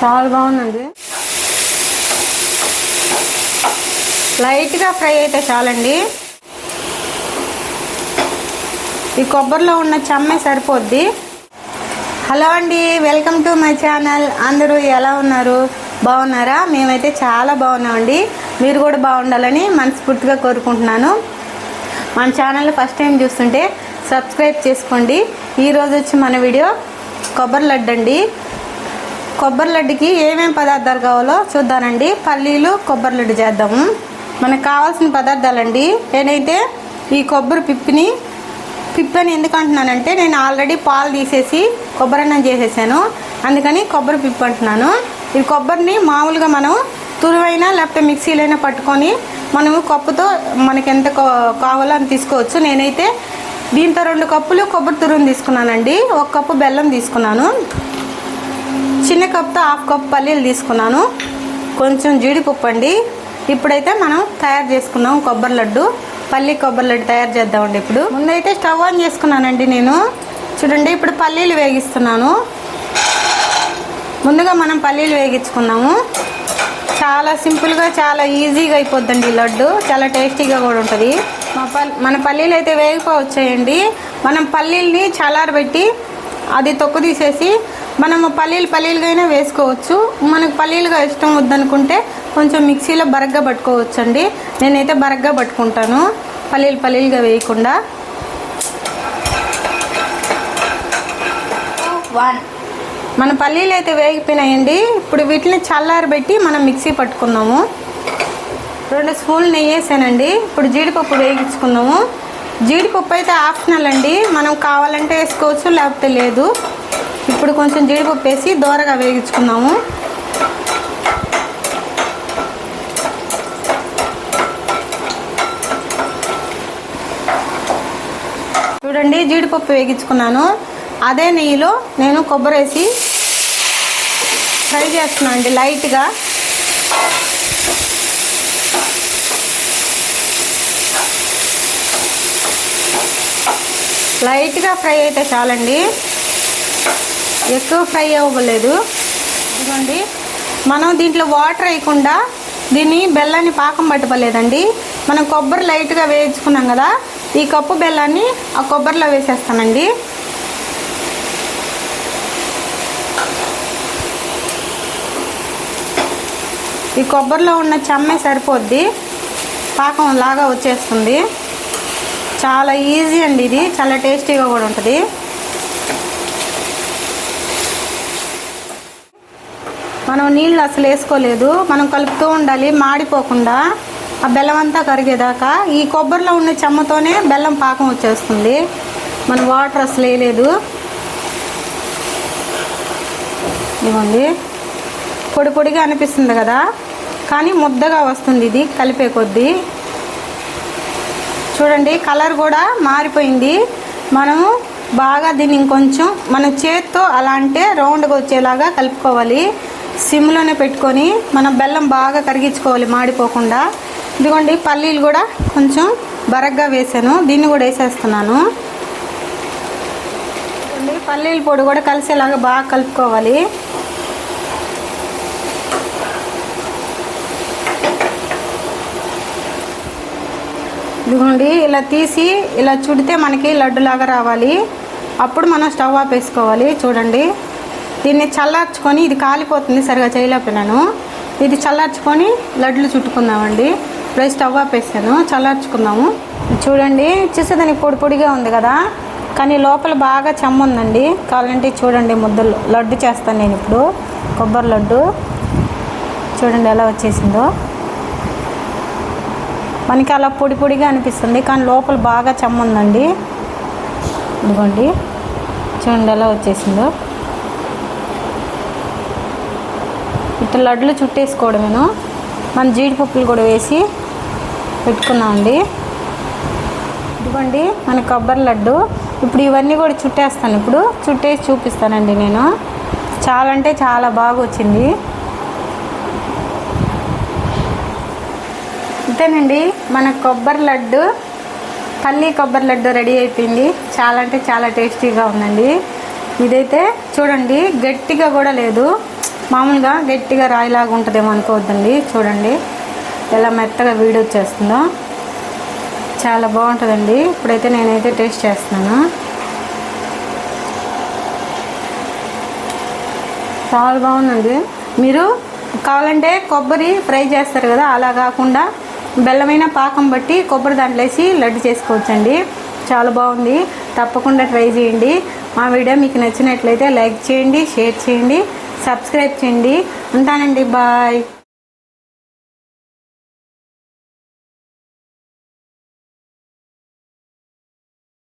చాలా బాగుందండి. లైట్గా ఫ్రై అయితే చాలండి. ఈ కొబ్బరిలో ఉన్న చెమ్మే సరిపోద్ది. హలో అండి, వెల్కమ్ టు మై ఛానల్. అందరూ ఎలా ఉన్నారు? బాగున్నారా? మేమైతే చాలా బాగున్నామండి. మీరు కూడా బాగుండాలని మనస్ఫూర్తిగా కోరుకుంటున్నాను. మన ఛానల్ ఫస్ట్ టైం చూస్తుంటే సబ్స్క్రైబ్ చేసుకోండి. ఈరోజు వచ్చి మన వీడియో కొబ్బరి లడ్డు అండి. కొబ్బరి లడ్డుకి ఏమేమి పదార్థాలు కావాలో చూద్దానండి. పల్లీలు కొబ్బరి లడ్డు చేద్దాము. మనకు కావాల్సిన పదార్థాలండి. నేనైతే ఈ కొబ్బరి పిప్పని ఎందుకు అంటున్నానంటే, నేను ఆల్రెడీ పాలు తీసేసి కొబ్బరి అన్నం చేసేసాను, అందుకని కొబ్బరి పిప్పు అంటున్నాను. ఈ కొబ్బరిని మామూలుగా మనం తురువైనా లేకపోతే మిక్సీలైనా పట్టుకొని మనము కప్పుతో మనకి ఎంత కావాలో అని తీసుకోవచ్చు. నేనైతే దీంతో 2 కప్పులు కొబ్బరి తురువుని తీసుకున్నానండి. 1 కప్పు బెల్లం తీసుకున్నాను. చిన్న కప్తో 1/2 కప్పు పల్లీలు తీసుకున్నాను. కొంచెం జీడిపప్పు అండి. ఇప్పుడైతే మనం తయారు చేసుకున్నాం కొబ్బరి లడ్డు. కొబ్బరి లడ్డు తయారు చేద్దామండి. ఇప్పుడు ముందైతే స్టవ్ ఆన్ చేసుకున్నానండి నేను. చూడండి, ఇప్పుడు పల్లీలు వేగిస్తున్నాను. ముందుగా మనం పల్లీలు వేగించుకున్నాము. చాలా సింపుల్గా, చాలా ఈజీగా అయిపోద్దండి లడ్డు. చాలా టేస్టీగా కూడా ఉంటుంది. మన పల్లీలు అయితే వేగిపోవచ్చాయండి. మనం పల్లీల్ని చల్లారబెట్టి అది తొక్కు తీసేసి మనము పల్లీలుగా అయినా వేసుకోవచ్చు. మనకు పల్లీలుగా ఇష్టం వద్దనుకుంటే కొంచెం మిక్సీలో బరగ్గా పట్టుకోవచ్చు అండి. నేనైతే బరగ్గా పట్టుకుంటాను, పల్లీలుగా వేయకుండా. 1 మన పల్లీలు అయితే వేగిపోయినాయండి. ఇప్పుడు వీటిని చల్లారబెట్టి మనం మిక్సీ పట్టుకుందాము. 2 స్పూన్లు నెయ్యి వేసానండి. ఇప్పుడు జీడిపప్పు వేగించుకుందాము. జీడిపప్పు అయితే ఆప్షనల్ అండి, మనం కావాలంటే వేసుకోవచ్చు, లేకపోతే లేదు. ఇప్పుడు కొంచెం జీడిపప్పు వేసి దోరగా వేగించుకుందాము. చూడండి, జీడిపప్పు వేగించుకున్నాను. అదే నెయ్యిలో నేను కొబ్బరి వేసి ఫ్రై చేస్తున్నాను అండి లైట్గా. లైట్గా ఫ్రై అయితే చాలండి, ఎక్కువ ఫ్రై అవ్వలేదు. ఇదిగోండి, మనం దీంట్లో వాటర్ వేయకుండా దీన్ని బెల్లాన్ని పాకం పట్టుకోలేదండి. మనం కొబ్బరి లైట్గా వేయించుకున్నాం కదా, ఈ కప్పు బెల్లాన్ని ఆ కొబ్బరిలో వేసేస్తానండి. ఈ కొబ్బరిలో ఉన్న చెమ్మే సరిపోద్ది, పాకం లాగా వచ్చేస్తుంది. చాలా ఈజీ అండి ఇది, చాలా టేస్టీగా కూడా ఉంటుంది. మనం నీళ్ళు అసలు వేసుకోలేదు, మనం కలుపుతూ ఉండాలి మాడిపోకుండా, ఆ బెల్లం అంతా కరిగేదాకా. ఈ కొబ్బరిలో ఉన్న చెమ్మతోనే బెల్లం పాకం వచ్చేస్తుంది, మనం వాటర్ అసలు వేయలేదు. ఇవ్వండి, పొడిగా అనిపిస్తుంది కదా, కానీ ముద్దగా వస్తుంది ఇది కలిపే కొద్దీ. చూడండి, కలర్ కూడా మారిపోయింది. మనము బాగా దీన్ని ఇంకొంచెం మన చేత్తో అలా అంటే రౌండ్గా వచ్చేలాగా కలుపుకోవాలి. సిమ్లోనే పెట్టుకొని మనం బెల్లం బాగా కరిగించుకోవాలి మాడిపోకుండా. ఇదిగోండి, పల్లీలు కూడా కొంచెం బరగ్గా వేసాను, దీన్ని కూడా వేసేస్తున్నాను. పల్లీల పొడి కూడా కలిసేలాగా బాగా కలుపుకోవాలి. ఇదిగోండి, ఇలా తీసి ఇలా చుడితే మనకి లడ్డులాగా రావాలి. అప్పుడు మనం స్టవ్ ఆఫ్ వేసుకోవాలి. చూడండి, దీన్ని చల్లార్చుకొని, ఇది కాలిపోతుంది సరిగా చేయలేకపోయినాను, ఇది చల్లార్చుకొని లడ్డులు చుట్టుకుందామండి. ఇప్పుడు స్టవ్ ఆఫ్ వేసాను, చల్లార్చుకుందాము. చూడండి, చూసేదానికి పొడిగా ఉంది కదా, కానీ లోపల బాగా చెమ్మ ఉందండి. కావాలంటే చూడండి, ముద్దలు లడ్డు చేస్తాను నేను ఇప్పుడు. కొబ్బరి లడ్డు చూడండి ఎలా వచ్చేసిందో. మనకి అలా పొడిగా అనిపిస్తుంది, కానీ లోపల బాగా చెమ్మ ఉందండి. ఇదిగోండి, చూడండి ఎలా వచ్చేసిందో. ఇట్లా లడ్డులు చుట్టేసుకోవడమేను. మన జీడిపప్పులు కూడా వేసి పెట్టుకున్నామండి. ఇదిగోండి మన కొబ్బరి లడ్డు. ఇప్పుడు ఇవన్నీ కూడా చుట్టేస్తాను. ఇప్పుడు చుట్టేసి చూపిస్తానండి నేను. చాలా అంటే చాలా బాగా వచ్చింది. ఇంతేనండి, మన కొబ్బరి లడ్డు, పల్లి కొబ్బరి లడ్డు రెడీ అయిపోయింది. చాలా అంటే చాలా టేస్టీగా ఉందండి. ఇదైతే చూడండి, గట్టిగా కూడా లేదు, మామూలుగా గట్టిగా రాయిలాగా ఉంటుందేమో అనుకోవద్దండి. చూడండి ఎలా మెత్తగా వీడి వచ్చేస్తుందో, చాలా బాగుంటుందండి. ఇప్పుడైతే నేనైతే టేస్ట్ చేస్తున్నాను. చాలా బాగుందండి. మీరు కావాలంటే కొబ్బరి ఫ్రై చేస్తారు కదా, అలా కాకుండా బెల్లమైన పాకం బట్టి కొబ్బరి దాంట్లో వేసి లడ్డు చేసుకోవచ్చండి. చాలా బాగుంది. తప్పకుండా ట్రై చేయండి. మా వీడియో మీకు నచ్చినట్లయితే లైక్ చేయండి, షేర్ చేయండి, సబ్స్క్రైబ్ చేయండి. ఉంటానండి, బాయ్.